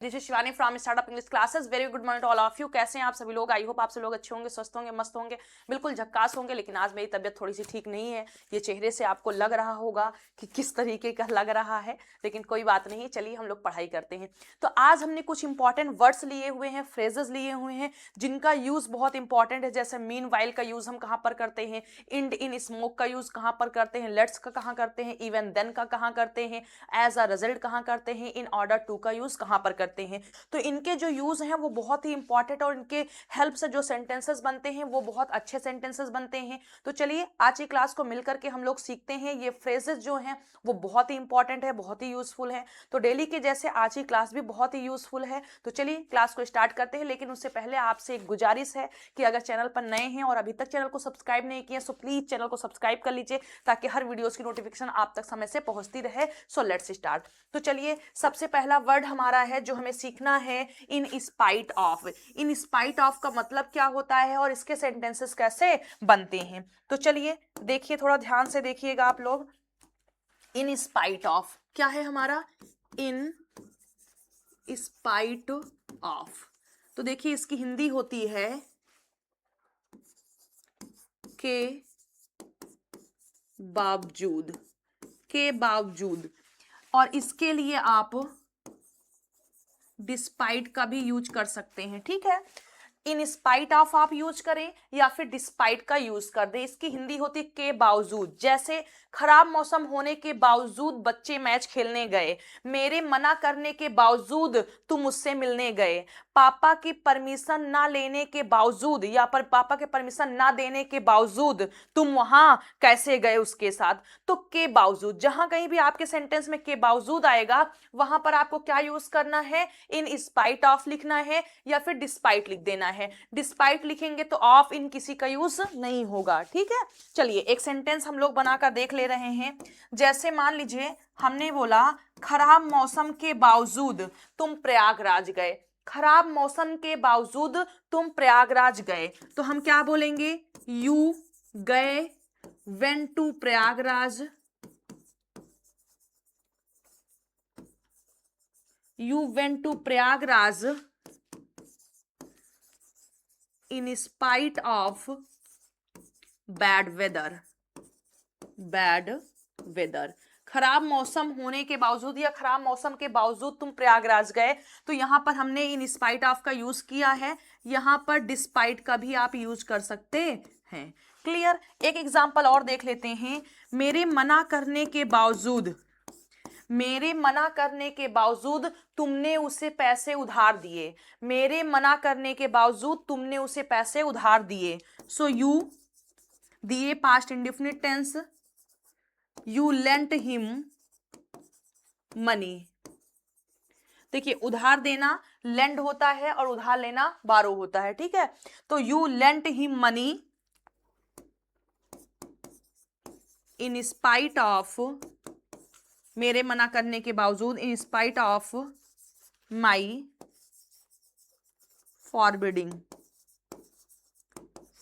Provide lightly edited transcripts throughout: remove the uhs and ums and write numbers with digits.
This is Shivani from startup English classes. Very good morning to all of you. कैसे हैं आप सभी लोग? आई होप आप सब लोग अच्छे होंगे, स्वस्थ होंगे, मस्त होंगे, बिल्कुल झक्कास होंगे। लेकिन आज मेरी तबीयत थोड़ी सी ठीक नहीं है। ये चेहरे से आपको लग रहा होगा कि किस तरीके का लग रहा है, लेकिन कोई बात नहीं। चलिए हम लोग पढ़ाई करते हैं। तो आज हमने कुछ इंपॉर्टेंट वर्ड्स लिए हुए हैं, फ्रेजेस लिए हुए हैं, जिनका यूज बहुत इंपॉर्टेंट है। जैसे मीन वाइल का यूज हम कहाँ पर करते हैं, इंड इन स्मोक का यूज कहाँ पर करते हैं, लेट्स का कहाँ करते हैं, इवन देन का कहाँ करते हैं, एज अ रिजल्ट कहाँ करते हैं, इन ऑर्डर टू का यूज कहाँ पर करते हैं। तो इनके जो यूज हैं वो बहुत ही इंपॉर्टेंट और इनके हेल्प से जो सेंटेंसेस बनते हैं वो बहुत अच्छे सेंटेंसेस बनते हैं। तो चलिए आज की क्लास को मिलकर के हम लोग सीखते हैं। ये फ्रेजेस जो हैं वो बहुत ही इंपॉर्टेंट है, बहुत ही यूजफुल है। तो डेली के जैसे आज की क्लास भी बहुत ही यूजफुल है। तो चलिए क्लास को स्टार्ट करते हैं। लेकिन उससे पहले आपसे एक गुजारिश है कि अगर चैनल पर नए हैं और अभी तक चैनल को सब्सक्राइब नहीं किया सो प्लीज चैनल को सब्सक्राइब कर लीजिए, ताकि हर वीडियोस की नोटिफिकेशन आप तक समय से पहुंचती रहे। So let's start. तो चलिए सबसे पहला वर्ड हमारा है जो हमें सीखना है, इन spite of. In spite of का मतलब क्या होता है और इसके सेंटेंसेस कैसे बनते हैं। तो चलिए देखिए, थोड़ा ध्यान से देखिएगा आप लोग। इन स्पाइट ऑफ क्या है हमारा? इन स्पाइट ऑफ। तो देखिए इसकी हिंदी होती है के बावजूद। के बावजूद। और इसके लिए आप डिस्पाइट का भी यूज कर सकते हैं। ठीक है, इन स्पाइट ऑफ आप यूज करें या फिर डिस्पाइट का यूज कर दें। इसकी हिंदी होती है के बावजूद। जैसे खराब मौसम होने के बावजूद बच्चे मैच खेलने गए, मेरे मना करने के बावजूद तुम मुझसे मिलने गए, पापा की परमिशन ना लेने के बावजूद या पर पापा के परमिशन ना देने के बावजूद तुम वहां कैसे गए उसके साथ। तो के बावजूद, जहां कहीं भी आपके सेंटेंस में के बावजूद आएगा वहां पर आपको क्या यूज करना है? इन स्पाइट ऑफ लिखना है या फिर डिस्पाइट लिख देना है। डिस्पाइट लिखेंगे तो ऑफ इन किसी का यूज नहीं होगा। ठीक है, चलिए एक सेंटेंस हम लोग बनाकर देख ले रहे हैं। जैसे मान लीजिए हमने बोला खराब मौसम के बावजूद तुम प्रयागराज गए। खराब मौसम के बावजूद तुम प्रयागराज गए, तो हम क्या बोलेंगे? यू गए went to Prayagraj. You went to Prayagraj in spite of bad weather. Bad weather, खराब मौसम होने के बावजूद या खराब मौसम के बावजूद तुम प्रयागराज गए। तो यहां पर हमने इन स्पाइट ऑफ का यूज किया है। यहां पर डिस्पाइट का भी आप यूज कर सकते हैं। क्लियर? एक एग्जांपल और देख लेते हैं। मेरे मना करने के बावजूद, मेरे मना करने के बावजूद तुमने उसे पैसे उधार दिए। मेरे मना करने के बावजूद तुमने उसे पैसे उधार दिए। सो यू दिए past indefinite tense, you lent him money. देखिए उधार देना लेंड होता है और उधार लेना बारो होता है। ठीक है, तो you lent him money in spite of, मेरे मना करने के बावजूद, इन spite of my forbidding.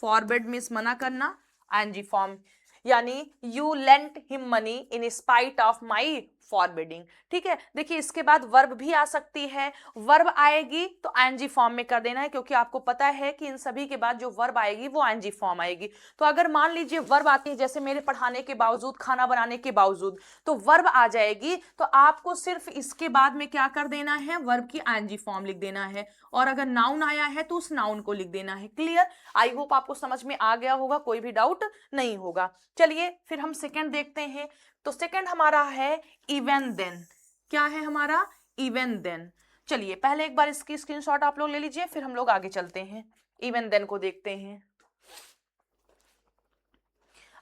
Forbid means मना करना, आईएनजी फॉर्म, यानी you lent him money in spite of my forbidding. ठीक है, देखिए इसके बाद वर्ब भी आ सकती है। वर्ब आएगी तो आईएनजी फॉर्म में कर देना है, क्योंकि आपको पता है कि इन सभी के बाद जो वर्ब आएगी वो आईएनजी फॉर्म आएगी। तो अगर मान लीजिए वर्ब आती है जैसे मेरे पढ़ाने के बावजूद, खाना बनाने के बावजूद, तो वर्ब आ जाएगी। तो आपको सिर्फ इसके बाद में क्या कर देना है? वर्ब की आईएनजी फॉर्म लिख देना है। और अगर नाउन आया है तो उस नाउन को लिख देना है। क्लियर? आई होप आपको समझ में आ गया होगा, कोई भी डाउट नहीं होगा। चलिए फिर हम सेकंड देखते हैं। तो सेकंड हमारा है इवन देन। क्या है हमारा? Even then. चलिए पहले एक बार इसकी स्क्रीनशॉट आप लोग ले लीजिए, फिर हम लोग आगे चलते हैं, इवन देन को देखते हैं।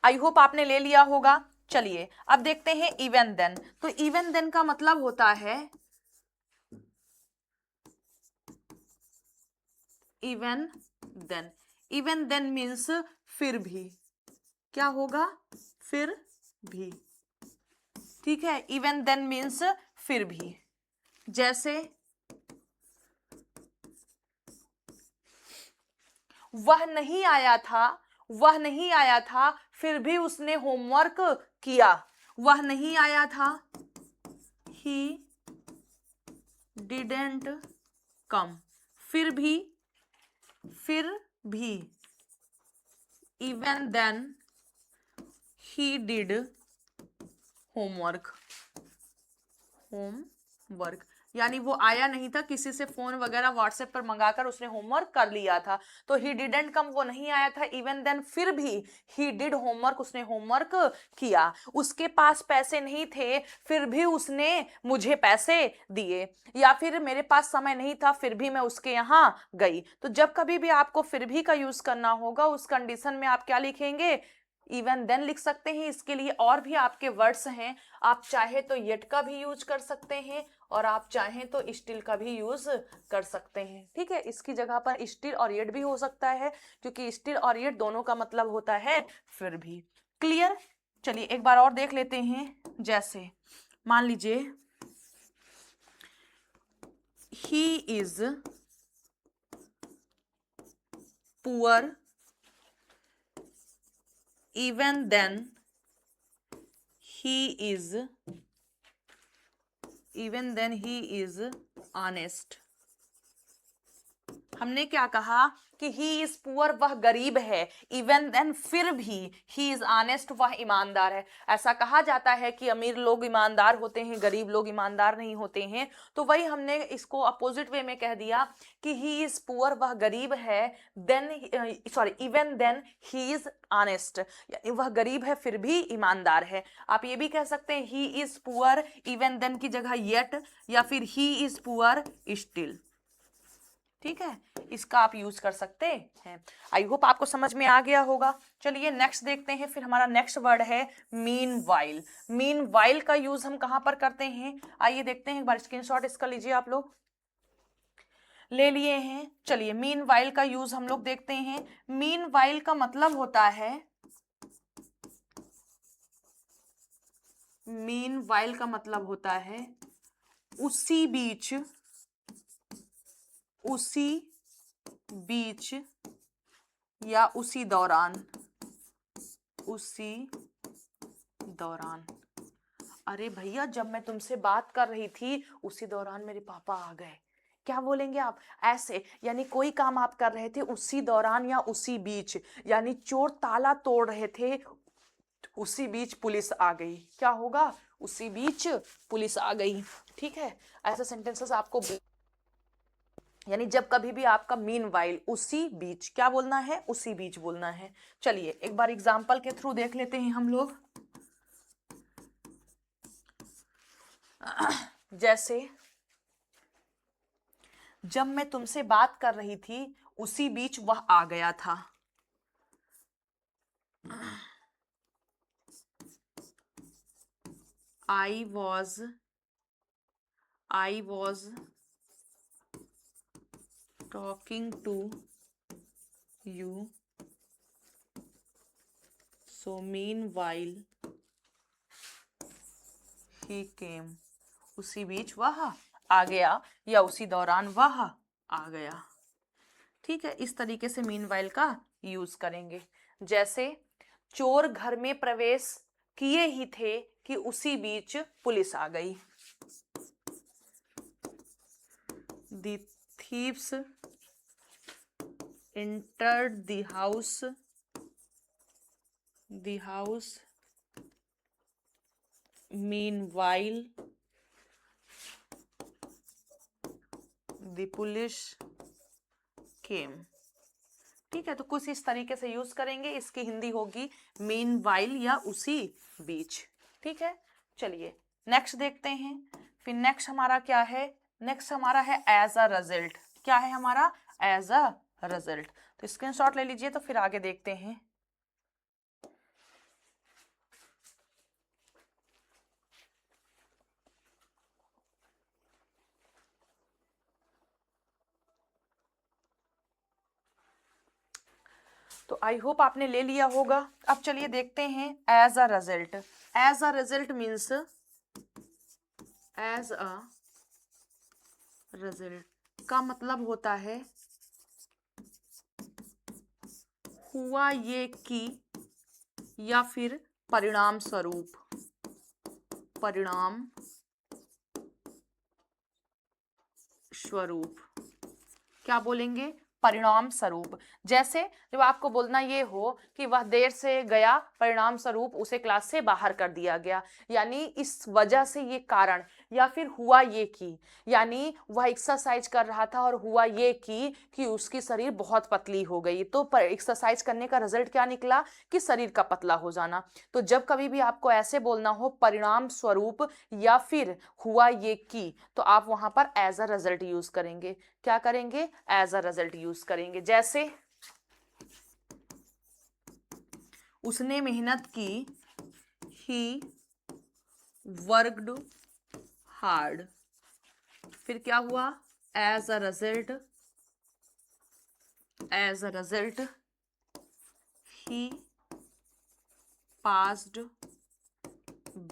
आई होप आपने ले लिया होगा। चलिए अब देखते हैं इवन देन। तो इवन देन का मतलब होता है even then. Even then means फिर भी। क्या होगा? फिर भी। ठीक है, इवन देन मीन्स फिर भी। जैसे वह नहीं आया था, वह नहीं आया था फिर भी उसने होमवर्क किया। वह नहीं आया था, ही डिडेंट कम, फिर भी even then he did homework, यानी वो आया नहीं था, किसी से फोन वगैरह व्हाट्सएप पर मंगाकर उसने होमवर्क कर लिया था, तो ही डिडंट कम, वो नहीं आया था, इवन देन फिर भी ही डिड होमवर्क, उसने होमवर्क किया, उसके पास पैसे नहीं थे फिर भी उसने मुझे पैसे दिए, या फिर मेरे पास समय नहीं था फिर भी मैं उसके यहाँ गई। तो जब कभी भी आपको फिर भी का यूज करना होगा उस कंडीशन में आप क्या लिखेंगे, इवन देन लिख सकते हैं। इसके लिए और भी आपके वर्ड्स हैं, आप चाहे तो येट का भी यूज कर सकते हैं और आप चाहें तो स्टिल का भी यूज कर सकते हैं। ठीक है, इसकी जगह पर स्टिल और येट भी हो सकता है, क्योंकि स्टिल और येट दोनों का मतलब होता है फिर भी। क्लियर? चलिए एक बार और देख लेते हैं। जैसे मान लीजिए ही is poor even then he is honest। हमने क्या कहा कि ही इज पुअर, वह गरीब है, इवन देन फिर भी ही इज ऑनेस्ट, वह ईमानदार है। ऐसा कहा जाता है कि अमीर लोग ईमानदार होते हैं, गरीब लोग ईमानदार नहीं होते हैं, तो वही हमने इसको अपोजिट वे में कह दिया कि ही इज पुअर, वह गरीब है, then even then he is honest, यानी वह गरीब है फिर भी ईमानदार है। आप ये भी कह सकते हैं he is poor even then की जगह येट, या फिर ही इज पुअर स्टिल। ठीक है, इसका आप यूज कर सकते हैं। आई होप आपको समझ में आ गया होगा। चलिए नेक्स्ट देखते हैं। फिर हमारा नेक्स्ट वर्ड है मीन वाइल। मीन वाइल का यूज हम कहां पर करते हैं, आइए देखते हैं। एक बार स्क्रीनशॉट इसका लीजिए, आप लोग ले लिए हैं। चलिए मीन वाइल का यूज हम लोग देखते हैं। मीन वाइल का मतलब होता है, मीन वाइल का मतलब होता है उसी बीच या उसी दौरान, अरे भैया जब मैं तुमसे बात कर रही थी उसी दौरान मेरे पापा आ गए, क्या बोलेंगे आप ऐसे, यानी कोई काम आप कर रहे थे उसी दौरान या उसी बीच, यानी चोर ताला तोड़ रहे थे उसी बीच पुलिस आ गई, क्या होगा, उसी बीच पुलिस आ गई। ठीक है, ऐसे सेंटेंसेस आपको, यानी जब कभी भी आपका मीन वाइल, उसी बीच, क्या बोलना है, उसी बीच बोलना है। चलिए एक बार एग्जाम्पल के थ्रू देख लेते हैं हम लोग। जैसे जब मैं तुमसे बात कर रही थी उसी बीच वह आ गया था। I was talking to you, so meanwhile he came। उसी बीच वह आ गया या उसी दौरान वह आ गया। ठीक है, इस तरीके से मीनवाइल का यूज करेंगे। जैसे चोर घर में प्रवेश किए ही थे कि उसी बीच पुलिस आ गई। The thieves entered the house meanwhile the police came। ठीक है, तो कुछ इस तरीके से यूज करेंगे। इसकी हिंदी होगी मीन वाइल या उसी बीच। ठीक है, चलिए नेक्स्ट देखते हैं। फिर नेक्स्ट हमारा क्या है, नेक्स्ट हमारा है एज अ रिजल्ट। क्या है हमारा, एज अ रिजल्ट। तो स्क्रीनशॉट ले लीजिए, तो फिर आगे देखते हैं। तो आई होप आपने ले लिया होगा। अब चलिए देखते हैं as a result. As a result means, as a result का मतलब होता है हुआ ये कि, या फिर परिणाम स्वरूप, परिणाम स्वरूप, क्या बोलेंगे, परिणाम स्वरूप। जैसे जब आपको बोलना ये हो कि वह देर से गया, परिणाम स्वरूप उसे क्लास से बाहर कर दिया गया, यानी इस वजह से, ये कारण, या फिर हुआ ये कि, यानी वह एक्सरसाइज कर रहा था और हुआ ये कि उसकी शरीर बहुत पतली हो गई, तो एक्सरसाइज करने का रिजल्ट क्या निकला कि शरीर का पतला हो जाना। तो जब कभी भी आपको ऐसे बोलना हो परिणाम स्वरूप या फिर हुआ ये कि, तो आप वहां पर एज अ रिजल्ट यूज करेंगे। क्या करेंगे, एज अ रिजल्ट यूज करेंगे। जैसे उसने मेहनत की, ही वर्कड हार्ड, फिर क्या हुआ, as a result, he passed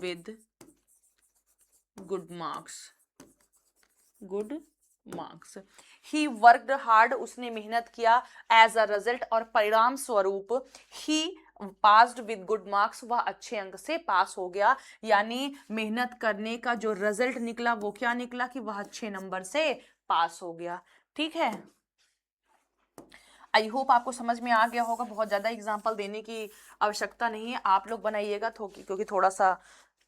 with good marks. He worked hard, उसने मेहनत किया, एज अ रिजल्ट, और परिणाम स्वरूप he passed with good marks, वह अच्छे अंक से पास हो गया। यानी मेहनत करने का जो रिजल्ट निकला वो क्या निकला कि वह अच्छे नंबर से पास हो गया। ठीक है, आई होप आपको समझ में आ गया होगा। बहुत ज़्यादा एग्जाम्पल देने की आवश्यकता नहीं है, आप लोग बनाइएगा क्योंकि थोड़ा सा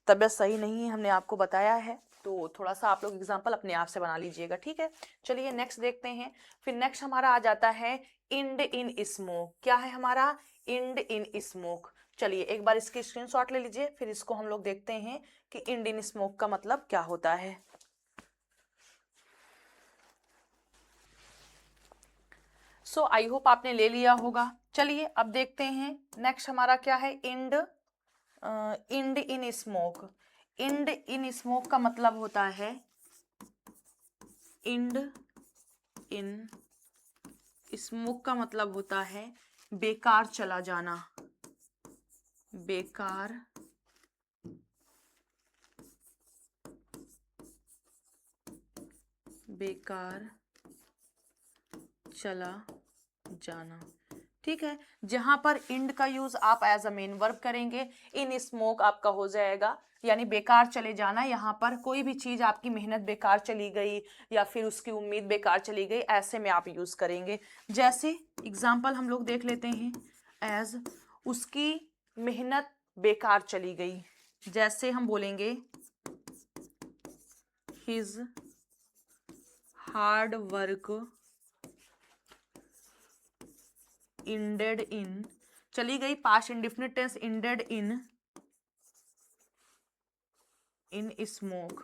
तबीयत सही नहीं है, हमने आपको बताया है, तो थोड़ा सा आप लोग एग्जाम्पल अपने आप से बना लीजिएगा। ठीक है, चलिए नेक्स्ट देखते हैं। फिर नेक्स्ट हमारा आ जाता है इंड इन स्मोक। क्या है हमारा, इंड इन स्मोक। चलिए एक बार इसकी स्क्रीनशॉट ले लीजिए, फिर इसको हम लोग देखते हैं कि इंड इन स्मोक का मतलब क्या होता है। सो आई होप आपने ले लिया होगा। चलिए अब देखते हैं नेक्स्ट हमारा क्या है, end in smoke. End in smoke का मतलब होता है, इंड इन स्मोक का मतलब होता है बेकार चला जाना, बेकार चला जाना। ठीक है, जहां पर इंड का यूज आप एज अ मेन वर्ब करेंगे, इन स्मोक आपका हो जाएगा यानी बेकार चले जाना। यहाँ पर कोई भी चीज आपकी मेहनत बेकार चली गई या फिर उसकी उम्मीद बेकार चली गई, ऐसे में आप यूज करेंगे। जैसे एग्जाम्पल हम लोग देख लेते हैं, एज उसकी मेहनत बेकार चली गई, जैसे हम बोलेंगे his hard work ended in, चली गई past indefinite tense, ended in smoke.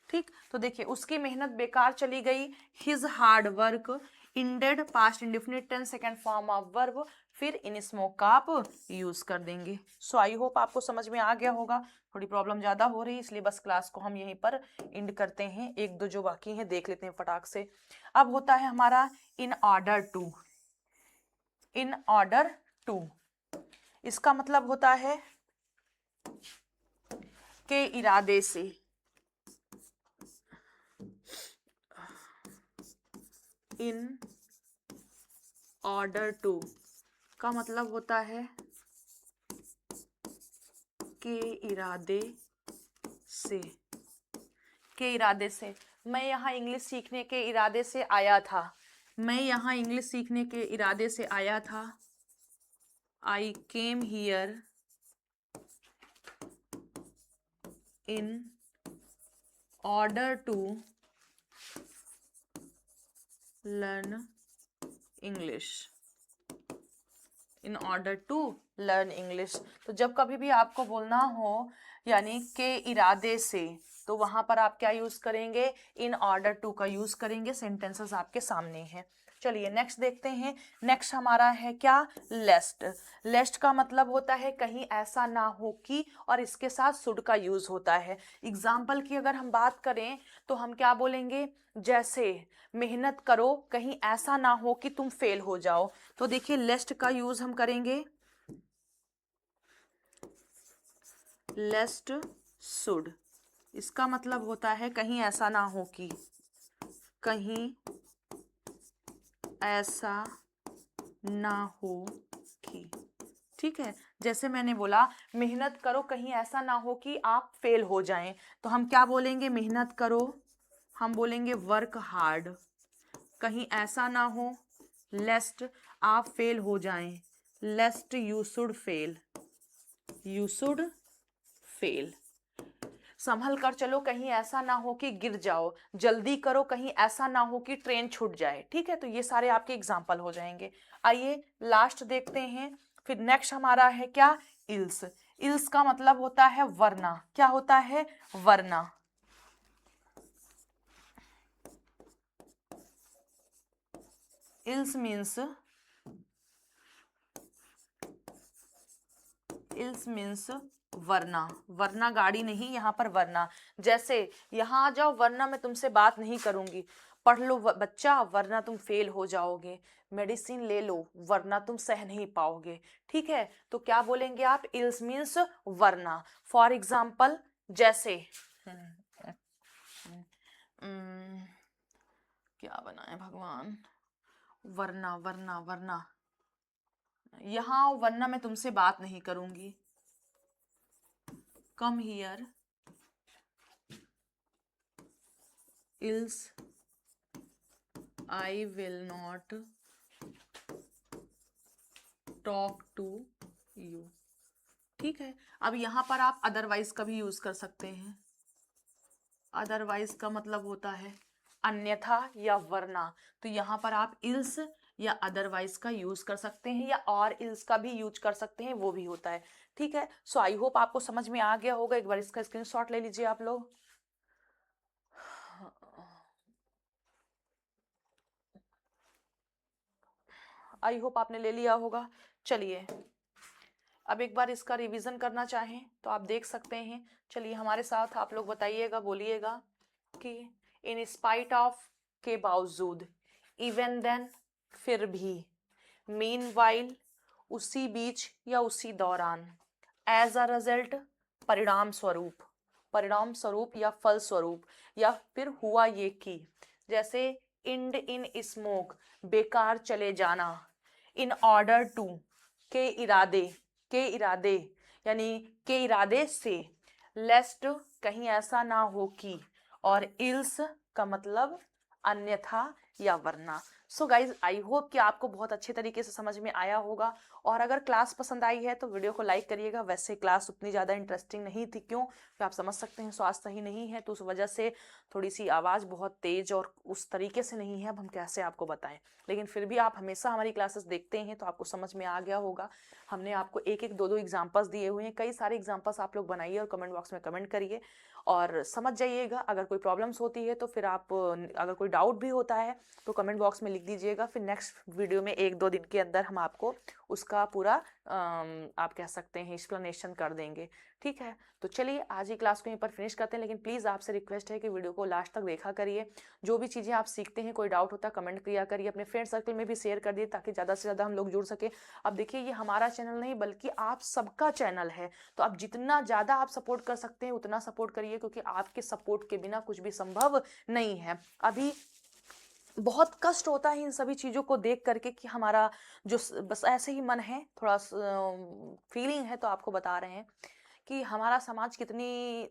ठीक, तो देखिए उसकी मेहनत बेकार चली गई, his hard work, ended past indefinite tense second form of verb, फिर इन स्मोक का आप यूज कर देंगे। सो आई होप आपको समझ में आ गया होगा। थोड़ी प्रॉब्लम ज्यादा हो रही है इसलिए बस क्लास को हम यहीं पर एंड करते हैं, एक दो जो बाकी हैं देख लेते हैं फटाक से। अब होता है हमारा in order to. In order to, इसका मतलब होता है के इरादे से, इन ऑर्डर टू का मतलब होता है के इरादे से, के इरादे से। मैं यहाँ इंग्लिश सीखने के इरादे से आया था, मैं यहाँ इंग्लिश सीखने के इरादे से आया था, I came here in order to learn English, in order to learn English. तो जब कभी भी आपको बोलना हो यानी के इरादे से, तो वहां पर आप क्या यूज करेंगे, इन ऑर्डर टू का यूज करेंगे। सेंटेंसेस आपके सामने हैं। चलिए नेक्स्ट देखते हैं। नेक्स्ट हमारा है क्या, लेस्ट। लेस्ट का मतलब होता है कहीं ऐसा ना हो कि, और इसके साथ शुड का यूज होता है। एग्जाम्पल की अगर हम बात करें तो हम क्या बोलेंगे, जैसे मेहनत करो कहीं ऐसा ना हो कि तुम फेल हो जाओ। तो देखिए लेस्ट का यूज हम करेंगे, लेस्ट शुड। इसका मतलब होता है कहीं ऐसा ना हो कि, कहीं ऐसा ना हो कि। ठीक है, जैसे मैंने बोला मेहनत करो कहीं ऐसा ना हो कि आप फेल हो जाएं, तो हम क्या बोलेंगे, मेहनत करो हम बोलेंगे वर्क हार्ड, कहीं ऐसा ना हो लेस्ट आप फेल हो जाएं, lest you should fail, you should fail. संभल कर चलो, कहीं ऐसा ना हो कि गिर जाओ, जल्दी करो, कहीं ऐसा ना हो कि ट्रेन छूट जाए। ठीक है, तो ये सारे आपके एग्जाम्पल हो जाएंगे। आइए लास्ट देखते हैं। फिर नेक्स्ट हमारा है क्या, इल्स। इल्स का मतलब होता है वरना। क्या होता है, वरना। इल्स मीन्स, इल्स मीन्स वरना। वरना गाड़ी नहीं, यहाँ पर वरना। जैसे यहाँ आ जाओ वरना मैं तुमसे बात नहीं करूंगी, पढ़ लो बच्चा वरना तुम फेल हो जाओगे, मेडिसिन ले लो वरना तुम सह नहीं पाओगे। ठीक है, तो क्या बोलेंगे आप, इल्स मीन्स वरना। फॉर एग्जाम्पल जैसे क्या बनाए भगवान, वरना वरना वरना, यहाँ वरना मैं तुमसे बात नहीं करूंगी, come here else I will not talk to you. ठीक है, अब यहां पर आप अदरवाइज का भी यूज कर सकते हैं। अदरवाइज का मतलब होता है अन्यथा या वरना, तो यहाँ पर आप इल्स या अदरवाइज का यूज कर सकते हैं, या और इल्स का भी यूज कर सकते हैं, वो भी होता है। ठीक है, सो आई होप आपको समझ में आ गया होगा। एक बार इसका स्क्रीनशॉट ले लीजिए आप लोग। आई होप आपने ले लिया होगा। चलिए अब एक बार इसका रिवीजन करना चाहें तो आप देख सकते हैं। चलिए हमारे साथ आप लोग बताइएगा, बोलिएगा कि इन स्पाइट ऑफ, के बावजूद, इवन देन, फिर भी, मीनवाइल, उसी बीच या उसी दौरान, एज अ रिजल्ट, परिणाम स्वरूप, परिणाम स्वरूप या फल स्वरूप, या फिर हुआ ये कि, जैसे इंड इन स्मोक, बेकार चले जाना, इन ऑर्डर टू, के इरादे, के इरादे यानी के इरादे से, लेस्ट कहीं ऐसा ना हो कि, और इल्स का मतलब अन्यथा या वरना। सो गाइज आई होप कि आपको बहुत अच्छे तरीके से समझ में आया होगा। और अगर क्लास पसंद आई है तो वीडियो को लाइक करिएगा। वैसे क्लास उतनी ज़्यादा इंटरेस्टिंग नहीं थी, क्यों, तो आप समझ सकते हैं स्वास्थ्य सही नहीं है, तो उस वजह से थोड़ी सी आवाज़ बहुत तेज और उस तरीके से नहीं है, अब हम कैसे आपको बताएं। लेकिन फिर भी आप हमेशा हमारी क्लासेस देखते हैं तो आपको समझ में आ गया होगा। हमने आपको एक एक दो दो एग्जाम्पल्स दिए हुए हैं, कई सारे एग्जाम्पल्स आप लोग बनाइए और कमेंट बॉक्स में कमेंट करिए और समझ जाइएगा। अगर कोई प्रॉब्लम्स होती है तो फिर आप, अगर कोई डाउट भी होता है तो कमेंट बॉक्स में लिख दीजिएगा। फिर नेक्स्ट वीडियो में एक दो दिन के अंदर हम आपको उसका पूरा आप कह सकते हैं एक्सप्लेनेशन कर देंगे। ठीक है, तो चलिए आज ही क्लास को यहीं पर फिनिश करते हैं। लेकिन प्लीज़ आपसे रिक्वेस्ट है कि वीडियो को लास्ट तक देखा करिए। जो भी चीज़ें आप सीखते हैं, कोई डाउट होता है कमेंट किया करिए, अपने फ्रेंड सर्कल में भी शेयर कर दिए ताकि ज़्यादा से ज़्यादा हम लोग जुड़ सके। अब देखिए ये हमारा चैनल नहीं बल्कि आप सबका चैनल है, तो आप जितना ज़्यादा आप सपोर्ट कर सकते हैं उतना सपोर्ट करिए, क्योंकि आपके सपोर्ट के बिना कुछ भी संभव नहीं है। अभी बहुत कष्ट होता है इन सभी चीज़ों को देख करके कि हमारा जो बस ऐसे ही मन है, थोड़ा फीलिंग है, तो आपको बता रहे हैं कि हमारा समाज कितनी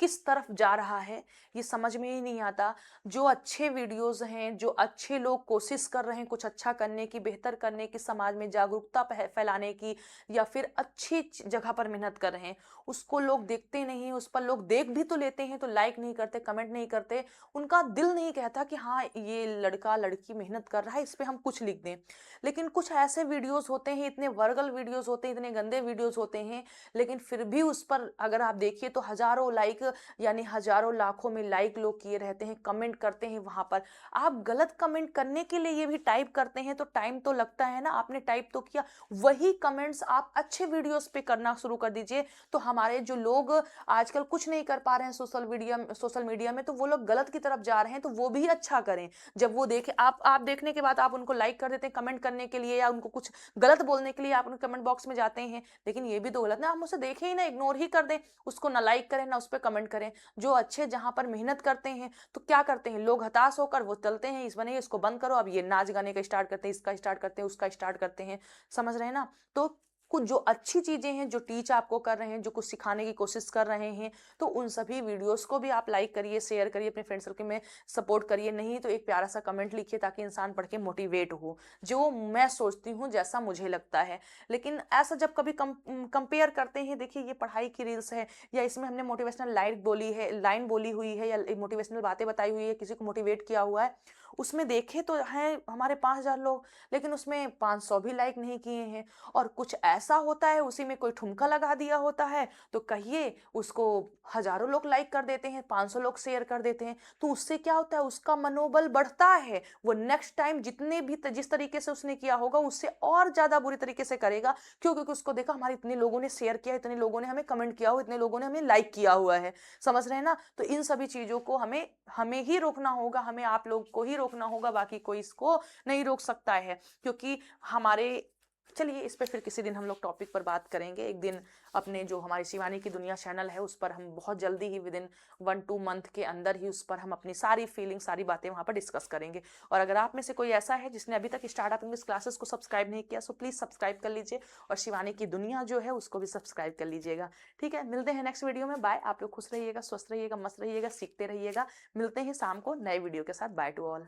किस तरफ जा रहा है ये समझ में ही नहीं आता। जो अच्छे वीडियोस हैं, जो अच्छे लोग कोशिश कर रहे हैं कुछ अच्छा करने की, बेहतर करने की, समाज में जागरूकता फैलाने की, या फिर अच्छी जगह पर मेहनत कर रहे हैं, उसको लोग देखते नहीं। उस पर लोग देख भी तो लेते हैं तो लाइक नहीं करते, कमेंट नहीं करते, उनका दिल नहीं कहता कि हाँ ये लड़का लड़की मेहनत कर रहा है, इस पर हम कुछ लिख दें। लेकिन कुछ ऐसे वीडियोस होते हैं, इतने वर्गल वीडियोस होते हैं, इतने गंदे वीडियोस होते हैं, लेकिन फिर भी उस पर अगर आप देखिए तो हजारों लाइक, यानी हजारों लाखों में लाइक लोग किए रहते हैं, कमेंट करते हैं। वहां पर आप गलत कमेंट करने के लिए ये भी टाइप करते हैं तो टाइम तो लगता है ना, आपने टाइप तो किया, वही कमेंट्स आप अच्छे वीडियोस पे करना शुरू कर दीजिए। तो हमारे जो लोग आजकल कुछ नहीं कर पा रहे हैं सोशल मीडिया में, तो वो लोग गलत की तरफ जा रहे हैं, तो वो भी अच्छा करें। जब वो देखे, आप देखने के बाद आप उनको लाइक कर देते हैं कमेंट करने के लिए, या उनको कुछ गलत बोलने के लिए आप उनके कमेंट बॉक्स में जाते हैं, लेकिन ये भी तो गलत ना, आप मुझसे देखें ही ना, इग्नोर ही कर दें, उसको ना लाइक करें ना उस पर कमेंट करें। जो अच्छे जहां पर मेहनत करते हैं तो क्या करते हैं लोग, हताश होकर वो चलते हैं, इस बने इसको बंद करो, अब ये नाच गाने का स्टार्ट करते हैं, इसका स्टार्ट करते हैं, उसका स्टार्ट करते हैं, समझ रहे हैं ना। तो कुछ जो अच्छी चीज़ें हैं, जो टीच आपको कर रहे हैं, जो कुछ सिखाने की कोशिश कर रहे हैं, तो उन सभी वीडियोस को भी आप लाइक करिए, शेयर करिए, अपने फ्रेंड सर्कल में सपोर्ट करिए। नहीं तो एक प्यारा सा कमेंट लिखिए ताकि इंसान पढ़ के मोटिवेट हो, जो मैं सोचती हूँ, जैसा मुझे लगता है। लेकिन ऐसा जब कभी कंपेयर करते हैं, देखिए ये पढ़ाई की रील्स है या इसमें हमने मोटिवेशनल लाइन बोली हुई है या मोटिवेशनल बातें बताई हुई है, किसी को मोटिवेट किया हुआ है, उसमें देखे तो हैं हमारे 5,000 लोग, लेकिन उसमें 500 भी लाइक नहीं किए हैं। और कुछ ऐसा होता है उसी में कोई ठुमका लगा दिया होता है, तो कहिए उसको हजारों लोग लाइक कर देते हैं, 500 लोग शेयर कर देते हैं, तो उससे क्या होता है, उसका मनोबल बढ़ता है। वो नेक्स्ट टाइम जितने भी जिस तरीके से उसने किया होगा उससे और ज्यादा बुरी तरीके से करेगा। क्यों? क्योंकि उसको देखा हमारे इतने लोगों ने शेयर किया, इतने लोगों ने हमें कमेंट किया हो, इतने लोगों ने हमें लाइक किया हुआ है। समझ रहे हैं ना? तो इन सभी चीजों को हमें हमें ही रोकना होगा, हमें आप लोग को ही रोकना होगा, बाकी कोई इसको नहीं रोक सकता है। क्योंकि हमारे, चलिए इस पे फिर किसी दिन हम लोग टॉपिक पर बात करेंगे। एक दिन अपने जो हमारी शिवानी की दुनिया चैनल है उस पर हम बहुत जल्दी ही विद इन 1-2 मंथ के अंदर ही उस पर हम अपनी सारी फीलिंग, सारी बातें वहाँ पर डिस्कस करेंगे। और अगर आप में से कोई ऐसा है जिसने अभी तक स्टार्टअप इंग्लिश क्लासेस को सब्सक्राइब नहीं किया, सो प्लीज़ सब्सक्राइब कर लीजिए और शिवानी की दुनिया जो है उसको भी सब्सक्राइब कर लीजिएगा। ठीक है, मिलते हैं नेक्स्ट वीडियो में। बाय। आप लोग खुश रहिएगा, स्वस्थ रहिएगा, मस्त रहिएगा, सीखते रहिएगा। मिलते हैं शाम को नए वीडियो के साथ। By two all.